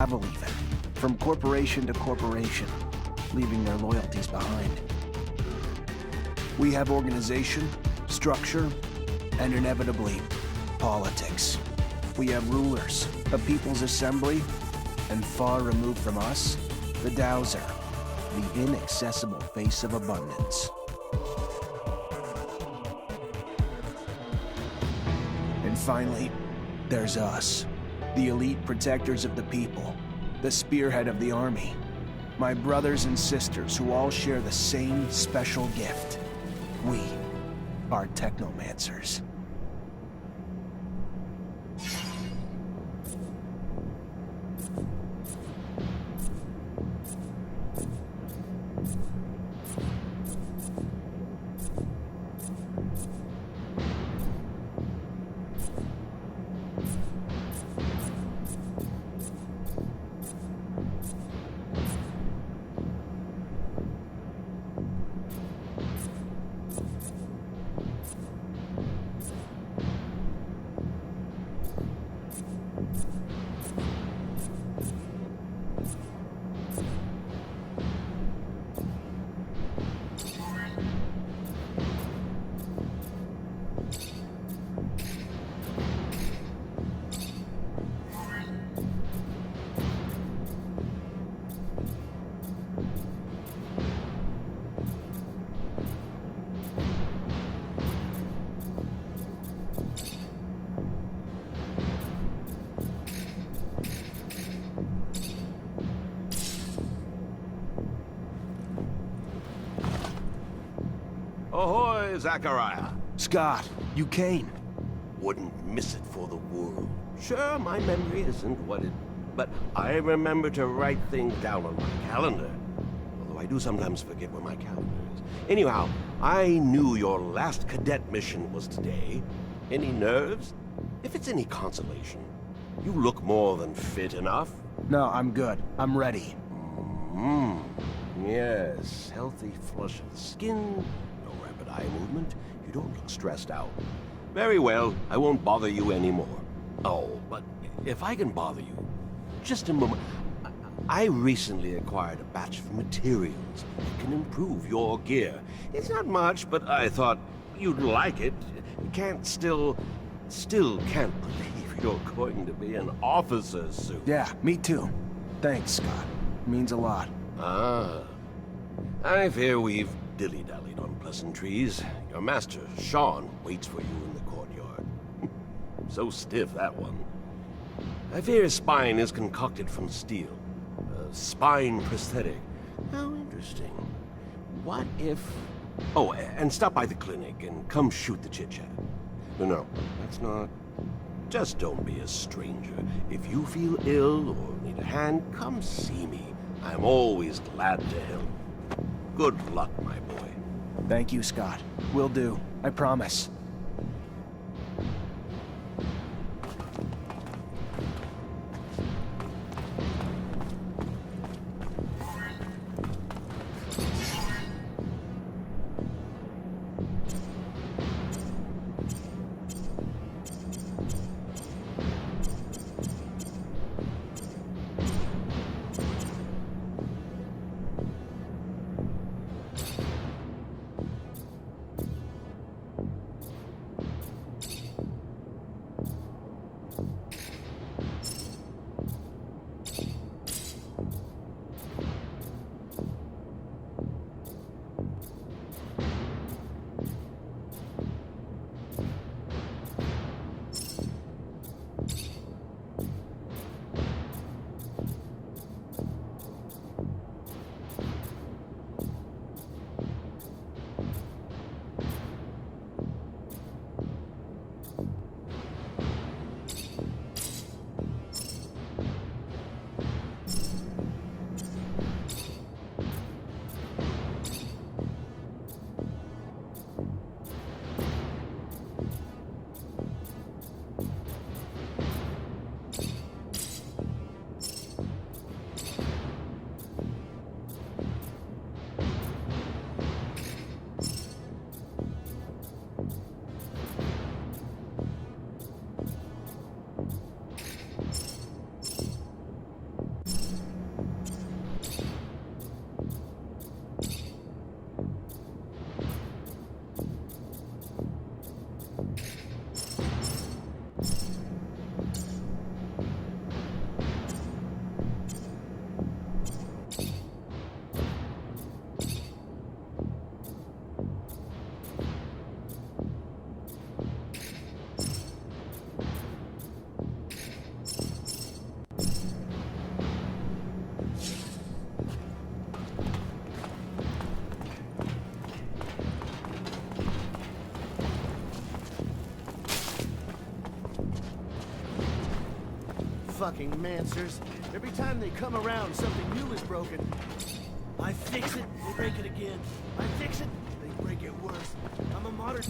travel even, from corporation to corporation, leaving their loyalties behind. We have organization, structure, and inevitably, politics. We have rulers, a people's assembly, and far removed from us, the Dowser, the inaccessible face of abundance. And finally, there's us, the elite protectors of the people, the spearhead of the army. My brothers and sisters who all share the same special gift. We are Technomancers. Ahoy, Zachariah. Scott, you came. Wouldn't miss it for the world. Sure, my memory isn't what it... But I remember to write things down on my calendar. Although I do sometimes forget where my calendar is. Anyhow, I knew your last cadet mission was today. Any nerves? If it's any consolation, you look more than fit enough. No, I'm good. I'm ready. Yes, healthy flush of the skin, no rapid eye movement. You don't look stressed out. Very well, I won't bother you anymore. Oh, but if I can bother you, just a moment. I recently acquired a batch of materials that can improve your gear. It's not much, but I thought you'd like it. Still can't believe you're going to be an officer soon. Yeah, me too. Thanks, Scott. Means a lot. Ah. I fear we've dilly-dallied on pleasantries. Your master, Sean, waits for you in the courtyard. So stiff, that one. I fear his spine is concocted from steel. A spine prosthetic. How interesting. What if... Oh, and stop by the clinic and come shoot the chit-chat. No, that's not... Just don't be a stranger. If you feel ill or need a hand, come see me. I'm always glad to help. Good luck, my boy. Thank you, Scott. Will do. I promise. fucking Mancers. Every time they come around, something new is broken. I fix it, they break it again. I fix it, they break it worse. I'm a modern...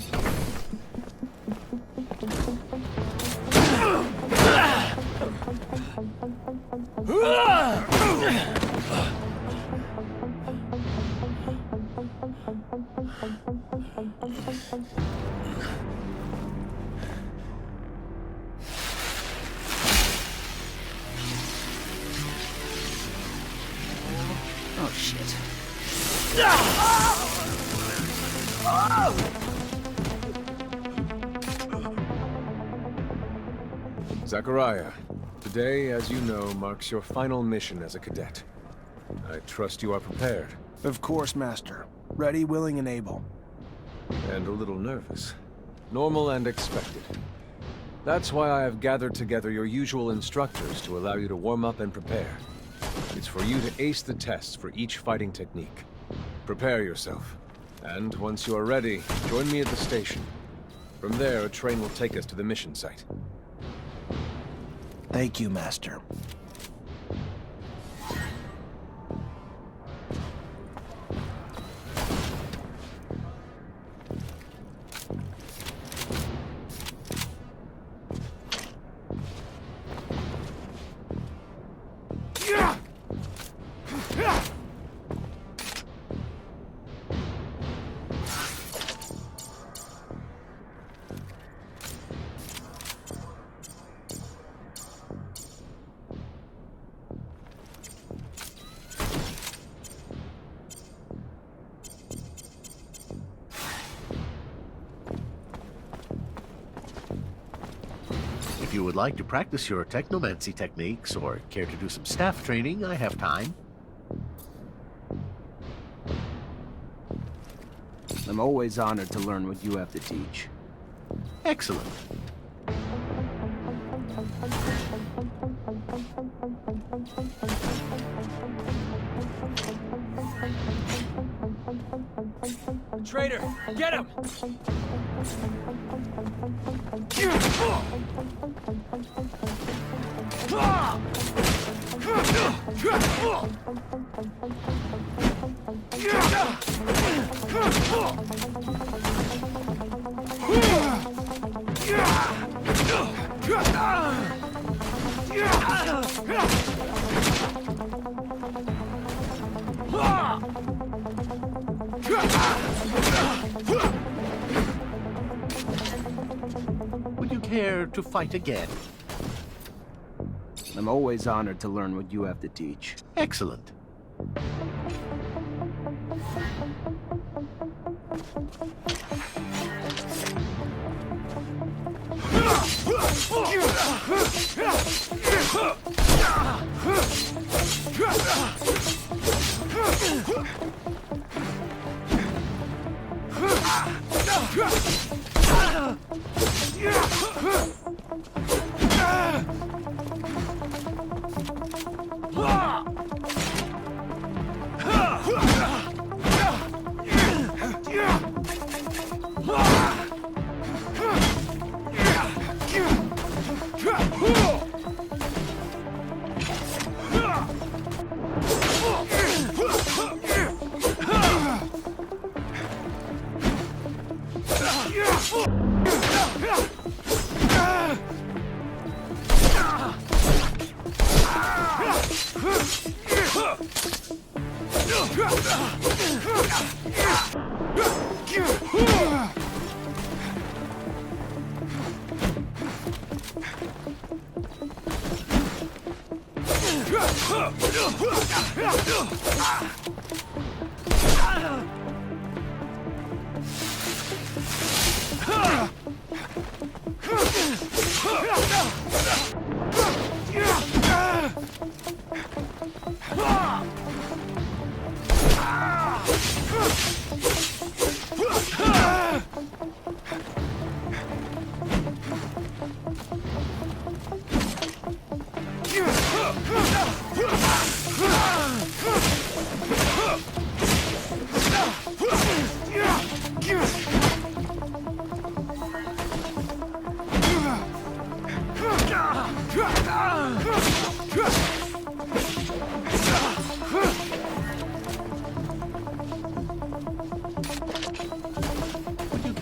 Oh, shit. Zachariah, today, as you know, marks your final mission as a cadet. I trust you are prepared. Of course, Master. Ready, willing, and able. And a little nervous. Normal and expected. That's why I have gathered together your usual instructors to allow you to warm up and prepare. It's for you to ace the tests for each fighting technique. Prepare yourself. And once you are ready, join me at the station. From there, a train will take us to the mission site. Thank you, Master. If you would like to practice your Technomancy techniques or care to do some staff training, I have time. I'm always honored to learn what you have to teach. Excellent. Traitor, get him! Would you care to fight again? I'm always honored to learn what you have to teach. Excellent.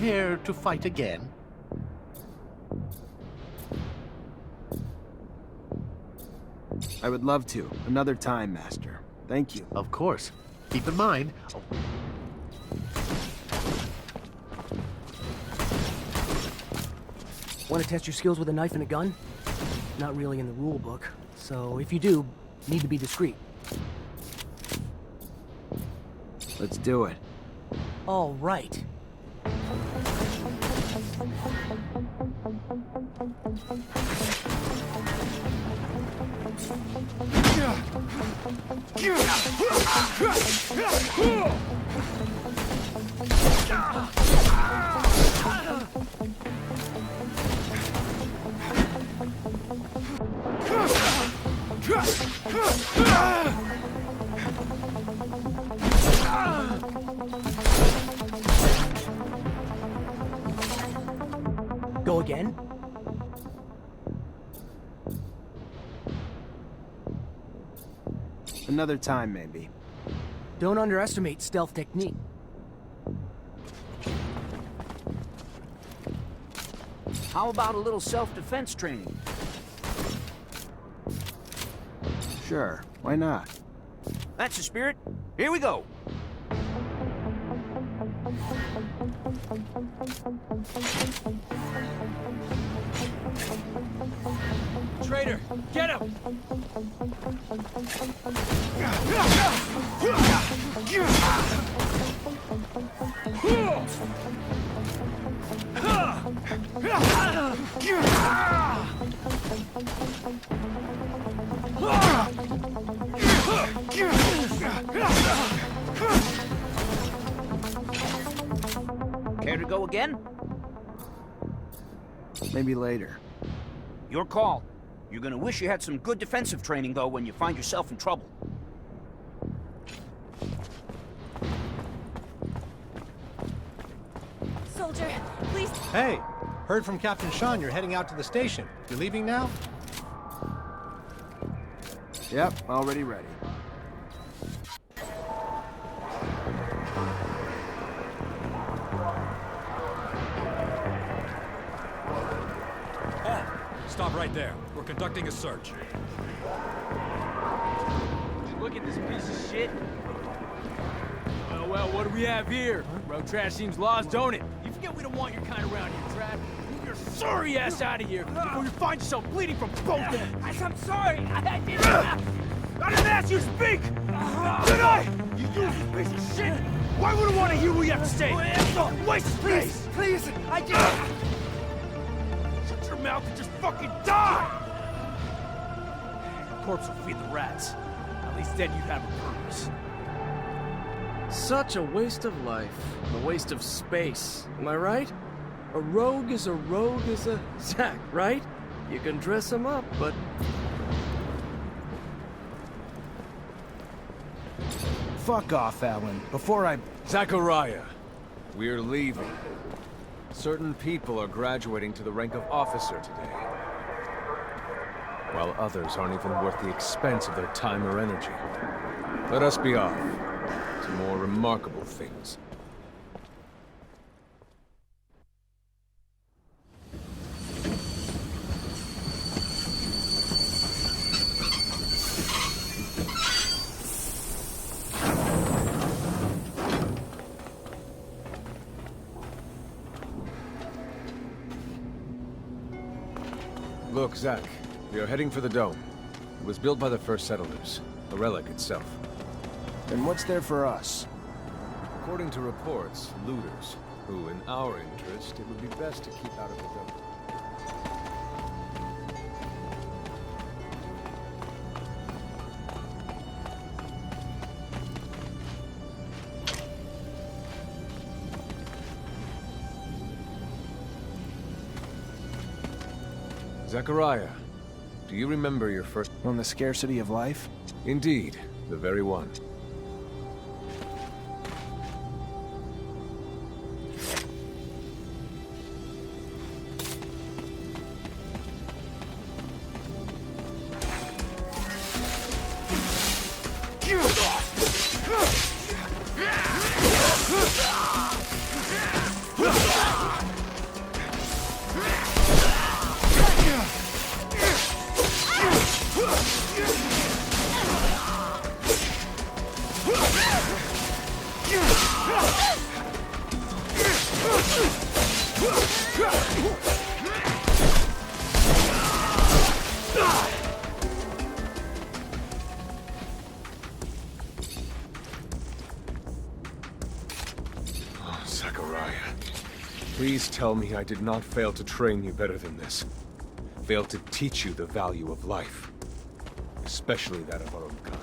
care to fight again? I would love to. Another time, Master. Thank you. Of course. Keep in mind... Oh, Want to test your skills with a knife and a gun? Not really in the rule book, so if you do, need to be discreet. Let's do it. All right. Go again? Another time, maybe. Don't underestimate stealth technique. How about a little self-defense training? Sure, why not? That's the spirit. Here we go. Traitor, get him! Care to go again? Maybe later. Your call. You're gonna wish you had some good defensive training, though, when you find yourself in trouble. Soldier, please. Hey, heard from Captain Sean you're heading out to the station. You're leaving now? Yep, already ready. Stop right there. We're conducting a search. Look at this piece of shit. Well, what do we have here? Road trash seems lost, don't it? You forget we don't want your kind around here, Trav. Move your sorry ass out of here before you find yourself bleeding from both ends. I'm sorry. I didn't ask you to speak! Did I? You useless piece of shit! Why would I want to hear what you have to say? Waste space! Please, I didn't... Shut your mouth and just fucking die! The corpse will feed the rats. At least then you'd have a purpose. Such a waste of life. A waste of space. Am I right? A rogue is a Zack, right? You can dress him up, but... Fuck off, Alan. Before I... Zachariah, we're leaving. Certain people are graduating to the rank of officer today, while others aren't even worth the expense of their time or energy. Let us be off to more remarkable things. Look, Zach, we are heading for the dome. It was built by the first settlers, a relic itself. Then what's there for us? According to reports, looters, who, in our interest, it would be best to keep out of the dome. Zachariah, do you remember your first... On the scarcity of life? Indeed, the very one. Please tell me I did not fail to train you better than this. Fail to teach you the value of life. Especially that of our own kind.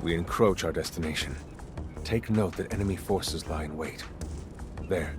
We encroach our destination. Take note that enemy forces lie in wait. There.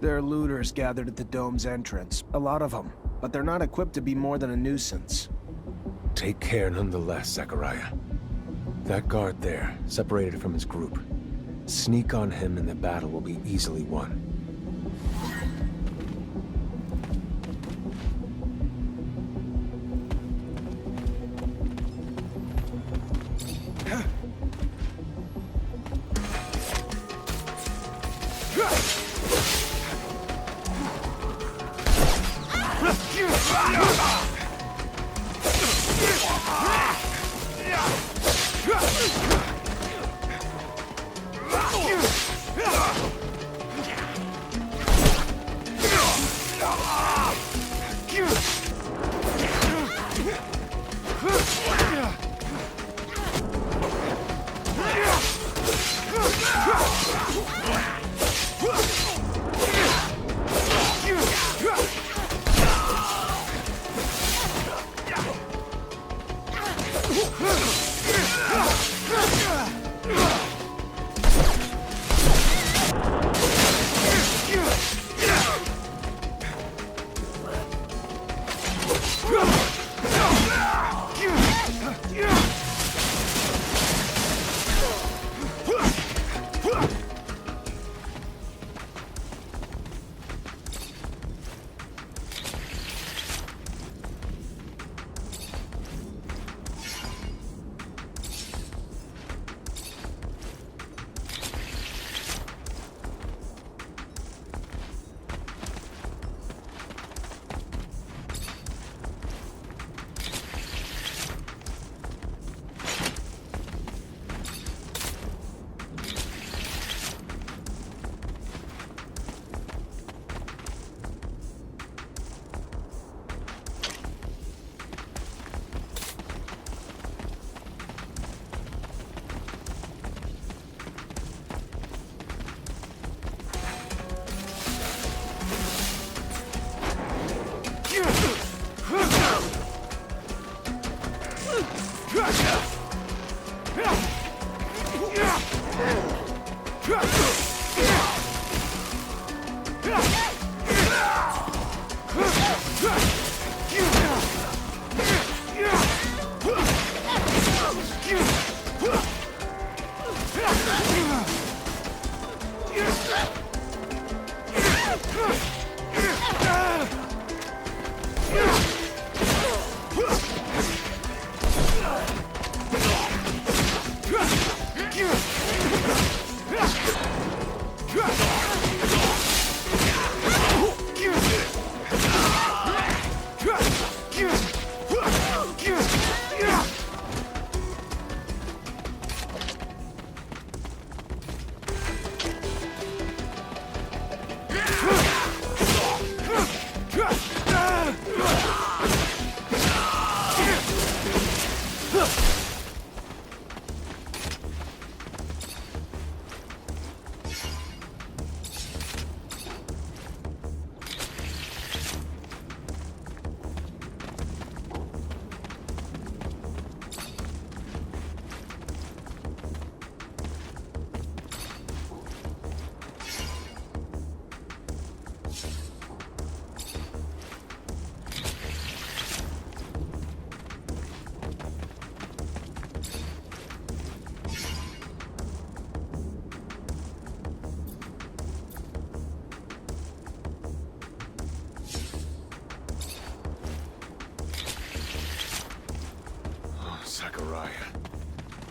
There are looters gathered at the dome's entrance. A lot of them. But they're not equipped to be more than a nuisance. Take care nonetheless, Zachariah. That guard there, separated from his group. Sneak on him and the battle will be easily won.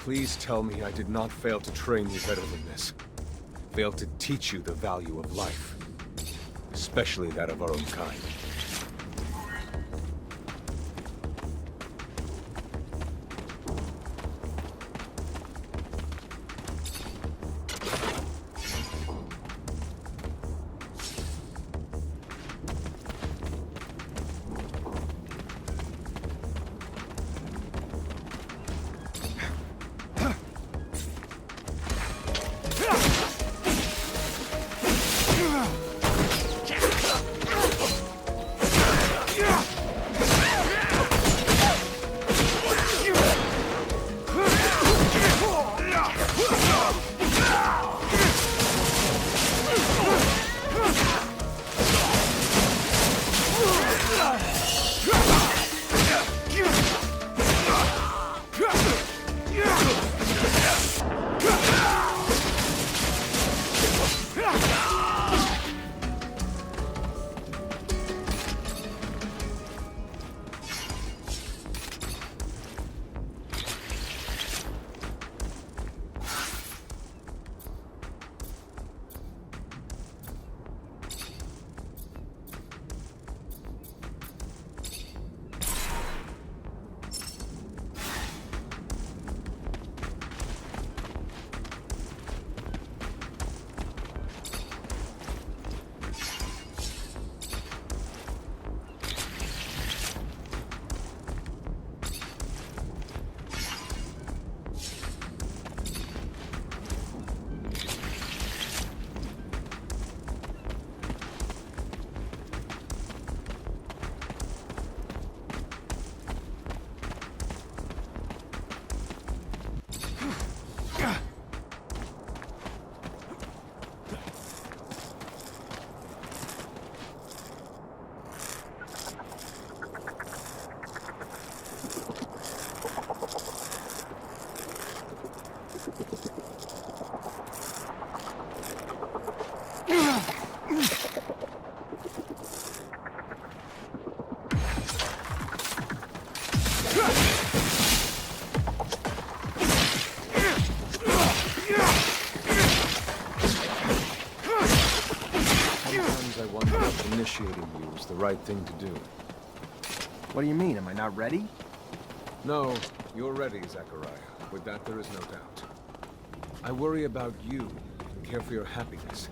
Please tell me I did not fail to train you better than this. Fail to teach you the value of life. Especially that of our own kind. initiating you was the right thing to do. What do you mean? Am I not ready? No, you're ready, Zachariah. With that, there is no doubt. I worry about you and care for your happiness.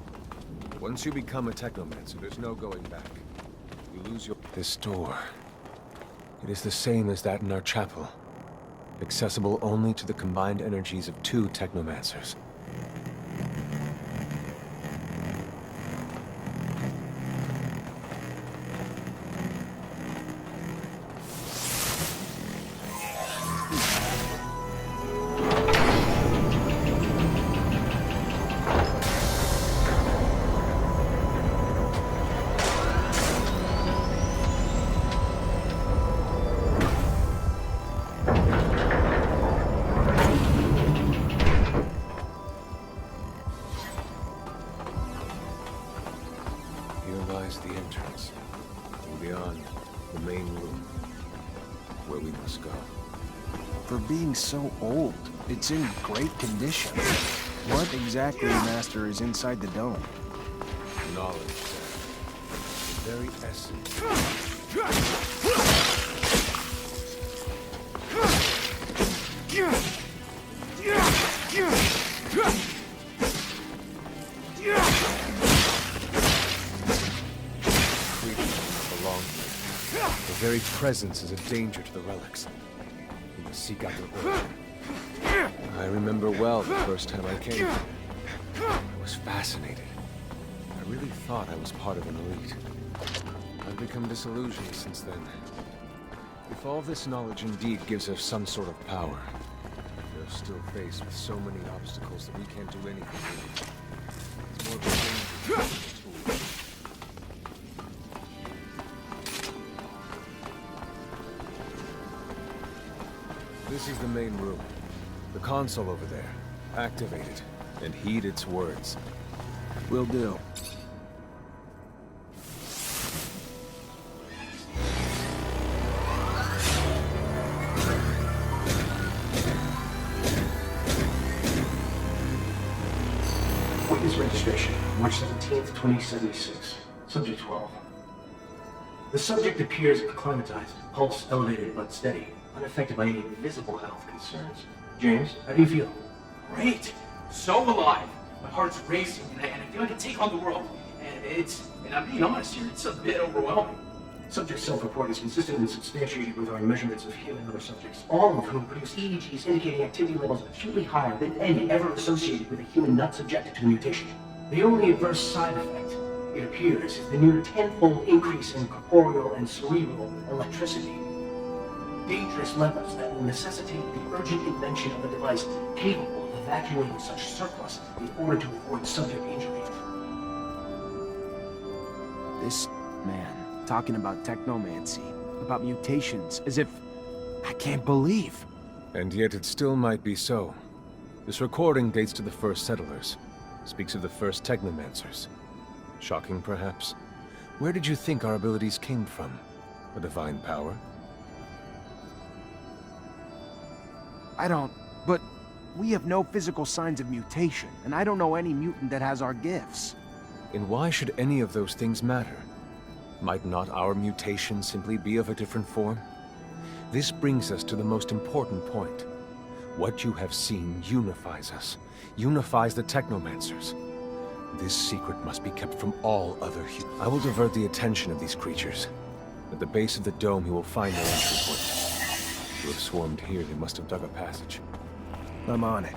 Once you become a Technomancer, there's no going back. You lose your... This door. It is the same as that in our chapel. Accessible only to the combined energies of 2 Technomancers. Here lies the entrance, and beyond, the main room, where we must go. For being so old, it's in great condition. What exactly, Master, is inside the dome? Knowledge, Zach. The very essence. The very presence is a danger to the relics. We must seek out their origin. I remember well the first time I came. I was fascinated. I really thought I was part of an elite. I've become disillusioned since then. If all this knowledge indeed gives us some sort of power, we're still faced with so many obstacles that we can't do anything with. It's more of a danger than a tool. This is the main room. The console over there. Activate it, and heed its words. Will do. Witness registration, March 17th, 2076. Subject 12. The subject appears acclimatized, pulse elevated but steady, unaffected by any visible health concerns. James, how do you feel? Great! So alive! My heart's racing, and I feel I can take on the world. And I'm being honest here, it's a bit overwhelming. Subject's self-report is consistent and substantiated with our measurements of him and other subjects, all of whom produce EEGs indicating activity levels acutely higher than any ever associated with a human not subjected to the mutation. The only adverse side effect, it appears, is the near tenfold increase in corporeal and cerebral electricity. Dangerous levels that will necessitate the urgent invention of a device capable of evacuating such surplus in order to avoid subject injury. This man talking about technomancy, about mutations, as if... I can't believe. And yet it still might be so. This recording dates to the first settlers. Speaks of the first Technomancers. Shocking, perhaps? Where did you think our abilities came from? A divine power? I don't... But we have no physical signs of mutation, and I don't know any mutant that has our gifts. And why should any of those things matter? Might not our mutation simply be of a different form? This brings us to the most important point. What you have seen unifies us, unifies the Technomancers. This secret must be kept from all other humans. I will divert the attention of these creatures. At the base of the dome, you will find their entry point. To have swarmed here, they must have dug a passage. I'm on it.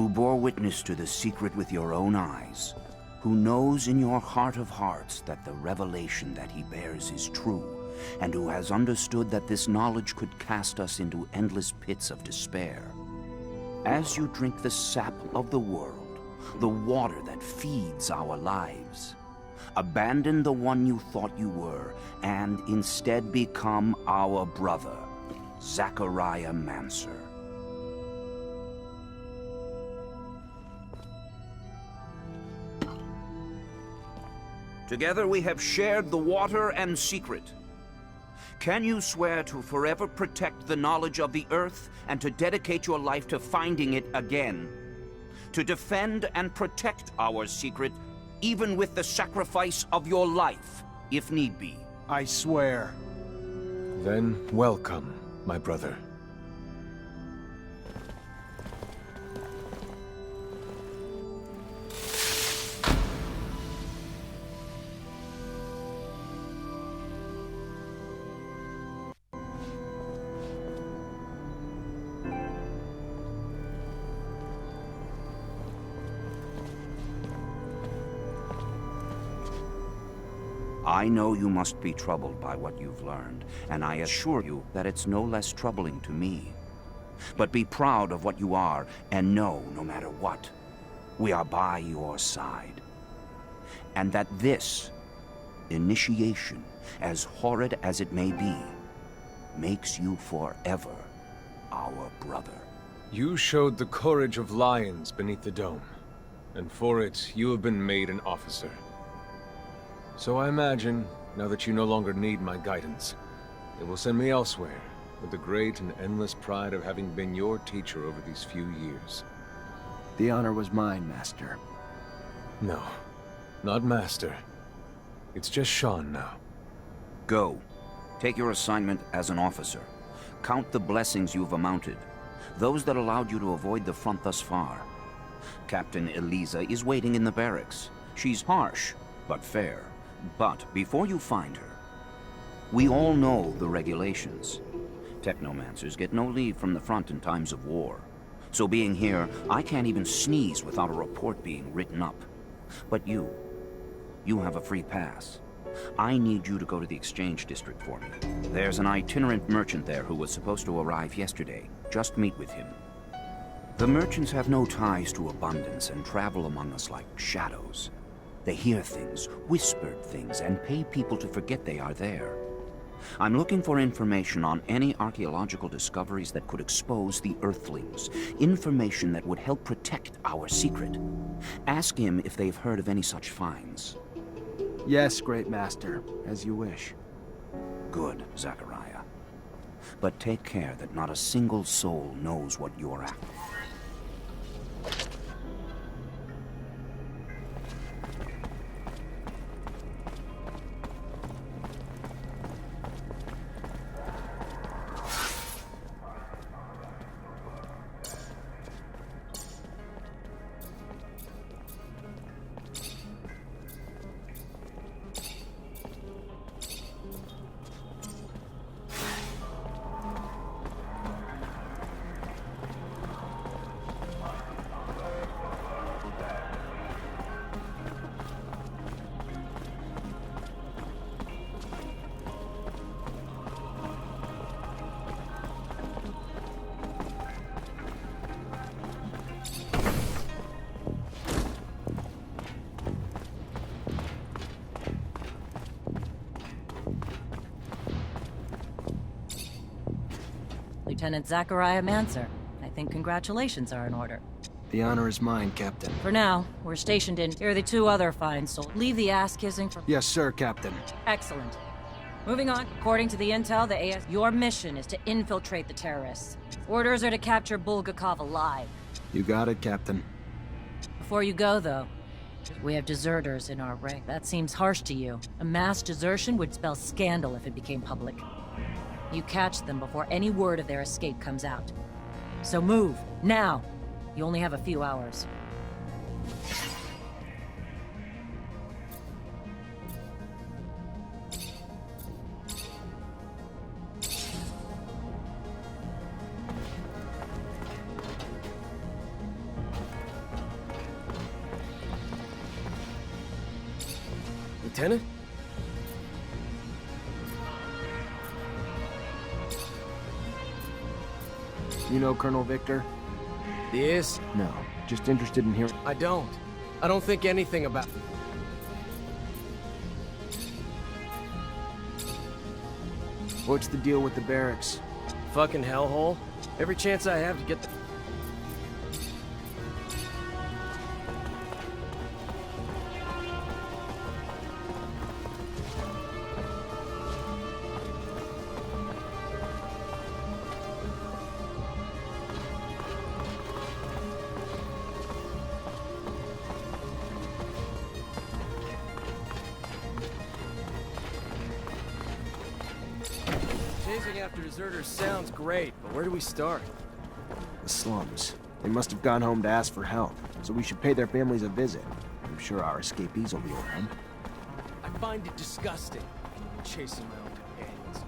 who bore witness to the secret with your own eyes, who knows in your heart of hearts that the revelation that he bears is true, and who has understood that this knowledge could cast us into endless pits of despair. As you drink the sap of the world, the water that feeds our lives, abandon the one you thought you were, and instead become our brother, Zachariah Mancer. Together we have shared the water and secret. Can you swear to forever protect the knowledge of the Earth and to dedicate your life to finding it again? To defend and protect our secret, even with the sacrifice of your life, if need be? I swear. Then welcome, my brother. I know you must be troubled by what you've learned, and I assure you that it's no less troubling to me. But be proud of what you are, and know, no matter what, we are by your side. And that this initiation, as horrid as it may be, makes you forever our brother. You showed the courage of lions beneath the dome, and for it, you have been made an officer. So I imagine, now that you no longer need my guidance, it will send me elsewhere, with the great and endless pride of having been your teacher over these few years. The honor was mine, Master. No, not Master. It's just Sean now. Go. Take your assignment as an officer. Count the blessings you've amounted, those that allowed you to avoid the front thus far. Captain Eliza is waiting in the barracks. She's harsh, but fair. But before you find her, we all know the regulations. Technomancers get no leave from the front in times of war. So being here, I can't even sneeze without a report being written up. But you have a free pass. I need you to go to the exchange district for me. There's an itinerant merchant there who was supposed to arrive yesterday. Just meet with him. The merchants have no ties to abundance and travel among us like shadows. They hear things, whispered things, and pay people to forget they are there. I'm looking for information on any archaeological discoveries that could expose the Earthlings. Information that would help protect our secret. Ask him if they've heard of any such finds. Yes, Great Master, as you wish. Good, Zachariah. But take care that not a single soul knows what you're after. Lieutenant Zachariah Mancer. I think congratulations are in order. The honor is mine, Captain. For now, we're stationed in... Here are the two other fine souls. Leave the ass-kissing for... Yes, sir, Captain. Excellent. Moving on. According to the intel, the AS... Your mission is to infiltrate the terrorists. Orders are to capture Bulgakov alive. You got it, Captain. Before you go, though, we have deserters in our rank. That seems harsh to you. A mass desertion would spell scandal if it became public. You catch them before any word of their escape comes out. So move, now! You only have a few hours. Lieutenant? You know Colonel Victor? Yes? No, just interested in hearing. I don't. I don't think anything about... What's the deal with the barracks? Fucking hellhole. Every chance I have to get the... Chasing after deserters sounds great, but where do we start? The slums. They must have gone home to ask for help, so we should pay their families a visit. I'm sure our escapees will be around. I find it disgusting, chasing my own companions.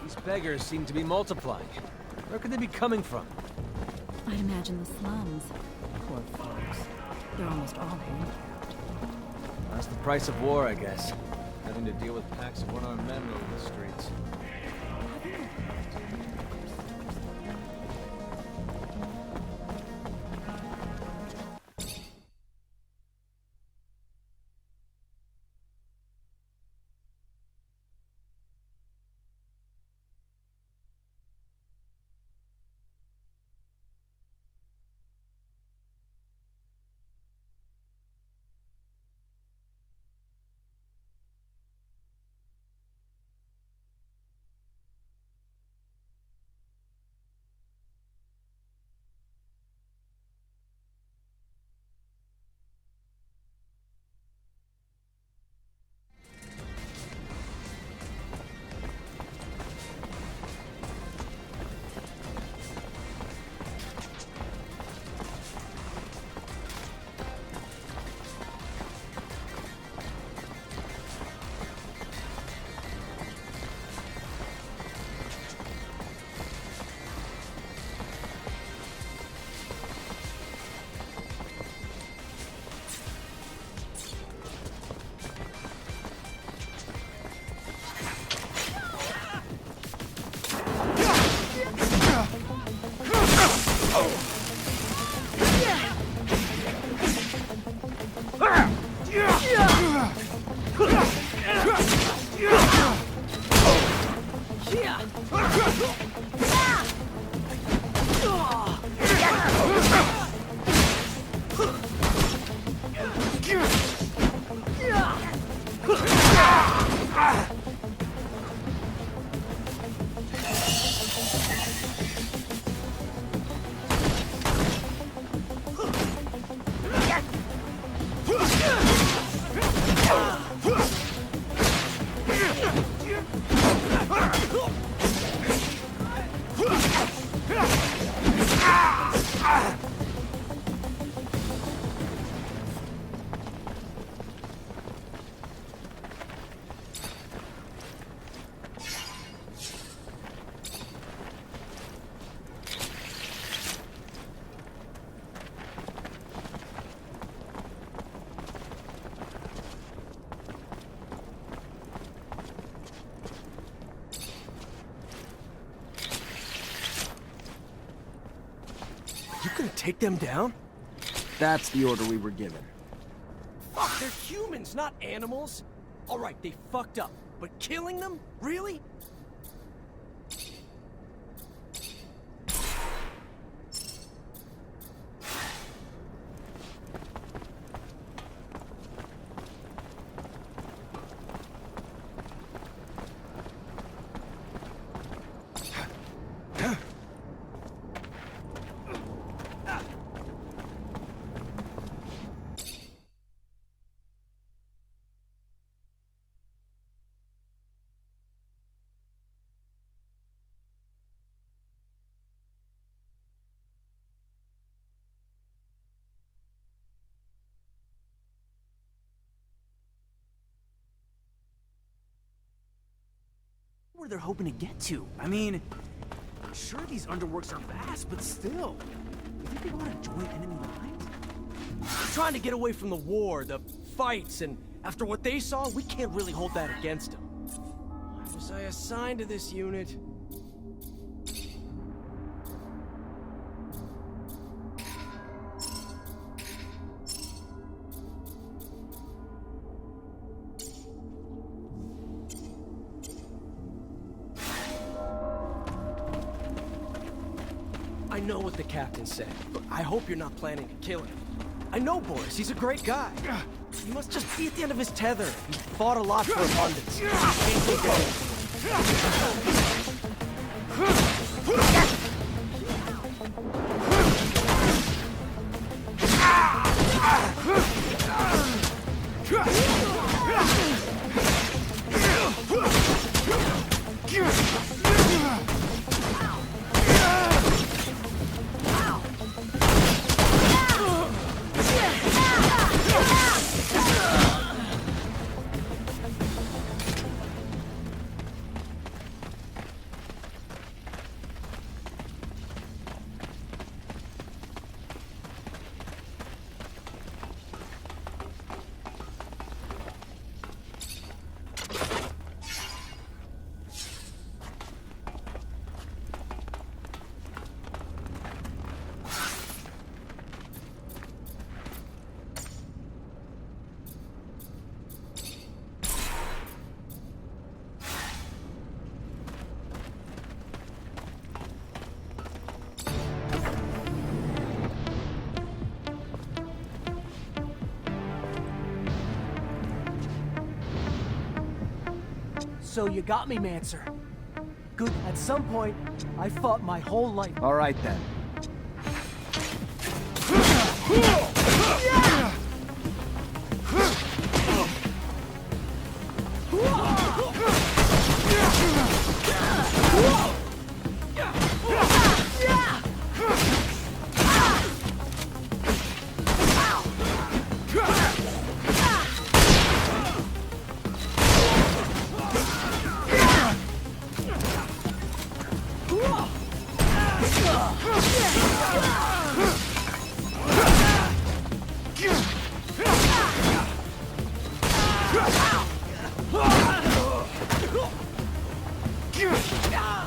These beggars seem to be multiplying. Where could they be coming from? I'd imagine the slums. Poor folks. They're almost all handicapped. That's the price of war, I guess. Having to deal with packs of one-armed men roaming the streets. gonna take them down? That's the order we were given. Fuck, they're humans, not animals. All right, they fucked up, but killing them? Really? Where they're hoping to get to. I mean, sure these underworks are vast, but still. You think they want to join enemy lines? They're trying to get away from the war, the fights, and after what they saw, we can't really hold that against them. Why was I assigned to this unit? I know what the captain said, but I hope you're not planning to kill him. I know Boris, he's a great guy. He must just be at the end of his tether. He fought a lot for abundance. Can't take So you got me, Mancer. Good. At some point, I fought my whole life. All right then. Yeah!